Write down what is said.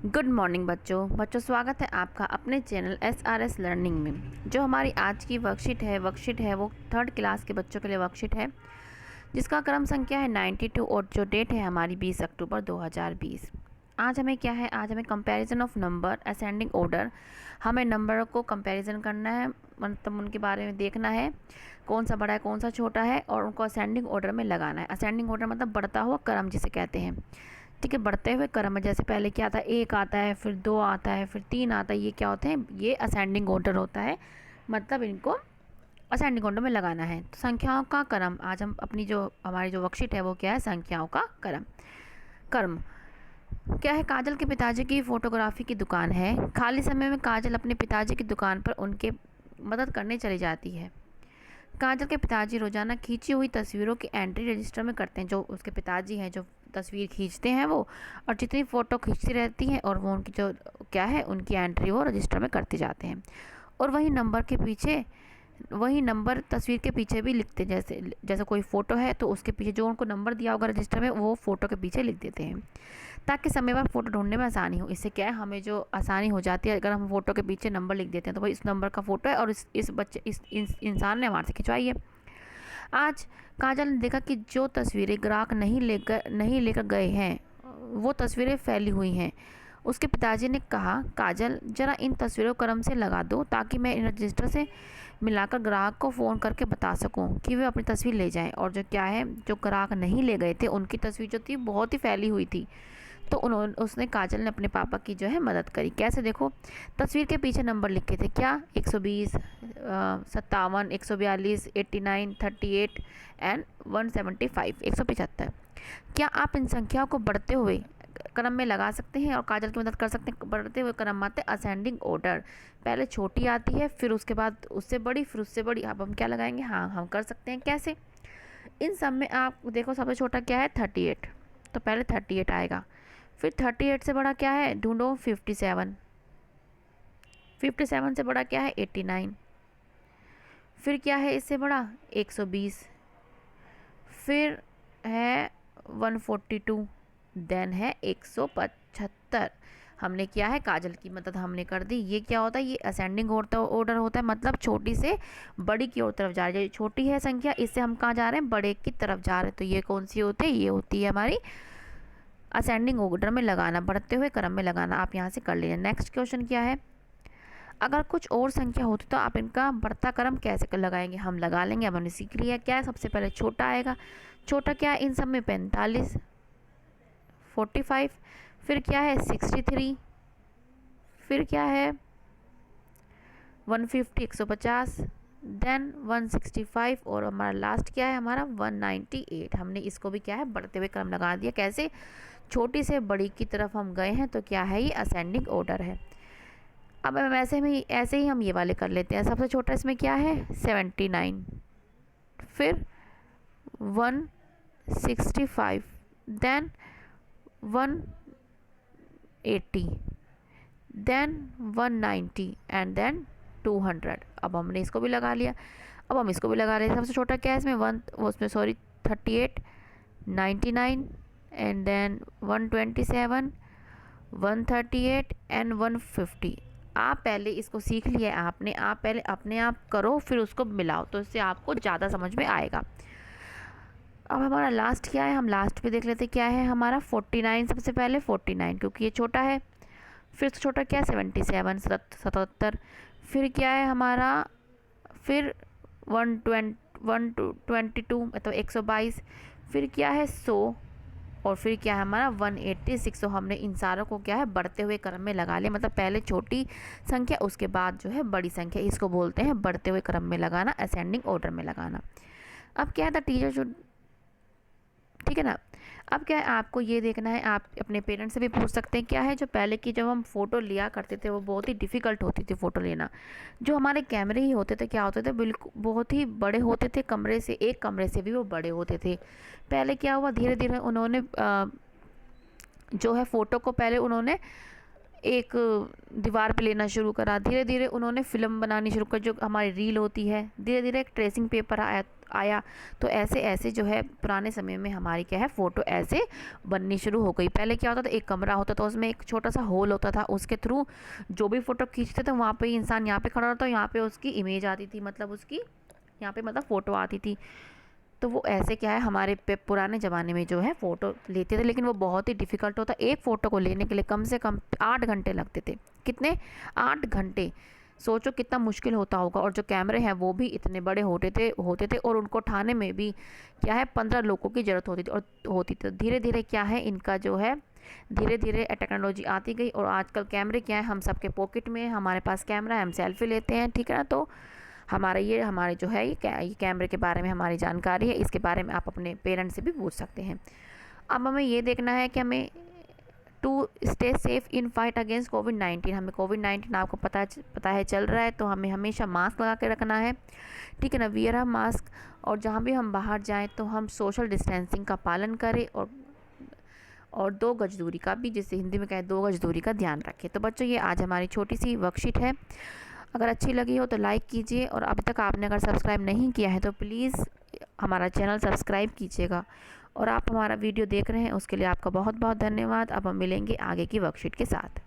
Good morning बच्चों स्वागत है आपका अपने चैनल SRS लर्निंग में। जो हमारी आज की वर्कशीट है वो थर्ड क्लास के बच्चों के लिए वर्कशीट है जिसका क्रम संख्या है 92 और जो डेट है हमारी 20 अक्टूबर 2020। आज हमें comparison of number ascending order. हमें नंबरों को कंपैरिजन करना है, मतलब उनके बारे में देखना है कौन सा बड़ा है कौन सा छोटा है और उनको असेंडिंग ऑर्डर में लगाना है। असेंडिंग ऑर्डर मतलब बढ़ता हुआ क्रम जिसे कहते हैं। ठीक है, बढ़ते हुए क्रम में जैसे पहले क्या आता है, 1 आता है, फिर 2 आता है, फिर 3 आता है, ये क्या होते हैं, ये असेंडिंग ऑर्डर होता है। मतलब इनको असेंडिंग ऑर्डर में लगाना है। तो संख्याओं का क्रम, आज हम हमारी जो वर्कशीट है वो क्या है, संख्याओं का क्रम क्या है। काजल के पिताजी की फोटोग्राफी की दुकान है। खाली समय में काजल अपने पिताजी की दुकान पर उनके मदद करने चली जाती है। काजल के पिताजी रोज़ाना खींची हुई तस्वीरों की एंट्री रजिस्टर में करते हैं। जो उसके पिताजी हैं जो तस्वीर खींचते हैं वो, और जितनी फ़ोटो खींचती रहती हैं और वो उनकी जो क्या है उनकी एंट्री वो रजिस्टर में करते जाते हैं। और वही नंबर तस्वीर के पीछे भी लिखते हैं। जैसे कोई फ़ोटो है तो उसके पीछे जो उनको नंबर दिया होगा रजिस्टर में वो फ़ोटो के पीछे लिख देते हैं ताकि समय पर फ़ोटो ढूंढने में आसानी हो। इससे क्या है, हमें जो आसानी हो जाती है अगर हम फ़ोटो के पीछे नंबर लिख देते हैं तो भाई इस नंबर का फ़ोटो है और इस इंसान ने हमारे से खिंचवाई है। आज काजल ने देखा कि जो तस्वीरें ग्राहक नहीं लेकर गए हैं वो तस्वीरें फैली हुई हैं। उसके पिताजी ने कहा, काजल ज़रा इन तस्वीरों को क्रम से लगा दो ताकि मैं इन रजिस्टर से मिलाकर ग्राहक को फ़ोन करके बता सकूं कि वे अपनी तस्वीर ले जाएं। और जो क्या है, जो ग्राहक नहीं ले गए थे उनकी तस्वीर जो थी बहुत ही फैली हुई थी। तो उसने काजल ने अपने पापा की जो है मदद करी। कैसे, देखो तस्वीर के पीछे नंबर लिखे थे क्या, 120, 57, 142, 89, 38 एंड 175, 175। क्या आप इन संख्याओं को बढ़ते हुए क्रम में लगा सकते हैं और काजल की मदद कर सकते हैं। बढ़ते हुए क्रम आते हैं असेंडिंग ऑर्डर। पहले छोटी आती है, फिर उसके बाद उससे बड़ी, फिर उससे बड़ी। अब हम क्या लगाएंगे, हाँ हम कर सकते हैं। कैसे, इन सब में आप देखो सबसे छोटा क्या है, 38। तो पहले 38 आएगा, फिर 38 से बड़ा क्या है ढूंढो, 57। 57 से बड़ा क्या है, 89। फिर क्या है इससे बड़ा, 120। फिर है 142, देन है 175। हमने किया है, काजल की मदद हमने कर दी। ये क्या होता है, ये असेंडिंग ऑर्डर होता है, मतलब छोटी से बड़ी की ओर तरफ जा रही है। छोटी है संख्या, इससे हम कहाँ जा रहे हैं, बड़े की तरफ जा रहे हैं। तो ये कौन सी होती है, ये होती है हमारी असेंडिंग ऑर्डर में लगाना, बढ़ते हुए क्रम में लगाना। आप यहाँ से कर लीजिए। नेक्स्ट क्वेश्चन क्या है, अगर कुछ और संख्या होती तो आप इनका बढ़ता क्रम कैसे लगाएंगे। हम लगा लेंगे। अब हमने सीख लिया क्या है, सबसे पहले छोटा आएगा। छोटा क्या है इन सब में, 45, 45। फिर क्या है 63, फिर क्या है 150, 150, देन 165 और हमारा लास्ट क्या है, हमारा 198। हमने इसको भी क्या है बढ़ते हुए क्रम लगा दिया। कैसे, छोटी से बड़ी की तरफ हम गए हैं तो क्या है, ये असेंडिंग ऑर्डर है। अब हम ऐसे ही हम ये वाले कर लेते हैं। सबसे छोटा इसमें क्या है, 79, फिर 165, देन 180, देन 190 एंड देन 200। अब हमने इसको भी लगा लिया। अब हम इसको भी लगा रहे हैं। सबसे छोटा क्या है इसमें, 38, 99 एंड देन 127, 138 एंड 150। आप पहले इसको सीख लिया आपने, आप पहले अपने आप करो फिर उसको मिलाओ, तो इससे आपको ज़्यादा समझ में आएगा। अब हमारा लास्ट क्या है, हम लास्ट पे देख लेते क्या है हमारा, 49। सबसे पहले 49 क्योंकि ये छोटा है। फिर छोटा क्या है, 77, 77। फिर क्या है हमारा, फिर 122 मतलब 122। फिर क्या है 100 और फिर क्या है हमारा 186। तो हमने इन सारों को क्या है बढ़ते हुए क्रम में लगा लिया। मतलब पहले छोटी संख्या उसके बाद जो है बड़ी संख्या, इसको बोलते हैं बढ़ते हुए क्रम में लगाना, असेंडिंग ऑर्डर में लगाना। अब क्या था, टीचर शुड, ठीक है ना। अब क्या है, आपको ये देखना है, आप अपने पेरेंट्स से भी पूछ सकते हैं। क्या है, जो पहले की जब हम फ़ोटो लिया करते थे वो बहुत ही डिफ़िकल्ट होती थी फ़ोटो लेना। जो हमारे कैमरे ही होते थे क्या होते थे, बिल्कुल बहुत ही बड़े होते थे, एक कमरे से भी वो बड़े होते थे। पहले क्या हुआ, धीरे धीरे उन्होंने जो है फ़ोटो को पहले उन्होंने एक दीवार पे लेना शुरू करा। धीरे धीरे उन्होंने फ़िल्म बनानी शुरू कर, जो हमारी रील होती है। धीरे धीरे एक ट्रेसिंग पेपर आया आया। तो ऐसे ऐसे जो है पुराने समय में हमारी क्या है फ़ोटो ऐसे बननी शुरू हो गई। पहले क्या होता था, एक कमरा होता था, उसमें एक छोटा सा होल होता था, उसके थ्रू जो भी फ़ोटो खींचते थे वहाँ पे इंसान यहाँ पे खड़ा रहता, यहाँ पे उसकी इमेज आती थी, मतलब उसकी यहाँ पे मतलब फ़ोटो आती थी। तो वो ऐसे क्या है हमारे पे पुराने ज़माने में जो है फ़ोटो लेते थे, लेकिन वो बहुत ही डिफ़िकल्ट होता। एक फ़ोटो को लेने के लिए कम से कम 8 घंटे लगते थे। कितने? 8 घंटे। सोचो कितना मुश्किल होता होगा। और जो कैमरे हैं वो भी इतने बड़े होते थे और उनको उठाने में भी क्या है 15 लोगों की ज़रूरत होती थी। धीरे धीरे क्या है इनका जो है धीरे धीरे टेक्नोलॉजी आती गई और आजकल कैमरे क्या है हम सबके पॉकेट में, हमारे पास कैमरा है, हम सेल्फी लेते हैं, ठीक है ना। तो हमारे जो है ये कैमरे के बारे में हमारी जानकारी है, इसके बारे में आप अपने पेरेंट्स से भी पूछ सकते हैं। अब हमें ये देखना है कि हमें to stay safe in fight against COVID, हमें कोविड-19 आपको पता है चल रहा है, तो हमें हमेशा मास्क लगा के रखना है, ठीक है ना, वियर अ मास्क। और जहाँ भी हम बाहर जाएं तो हम सोशल डिस्टेंसिंग का पालन करें और 2 गज दूरी का भी, जिसे हिंदी में कहें 2 गज दूरी का ध्यान रखें। तो बच्चों ये आज हमारी छोटी सी वर्कशीट है। अगर अच्छी लगी हो तो लाइक कीजिए और अभी तक आपने अगर सब्सक्राइब नहीं किया है तो प्लीज़ हमारा चैनल सब्सक्राइब कीजिएगा। और आप हमारा वीडियो देख रहे हैं उसके लिए आपका बहुत बहुत धन्यवाद। अब हम मिलेंगे आगे की वर्कशीट के साथ।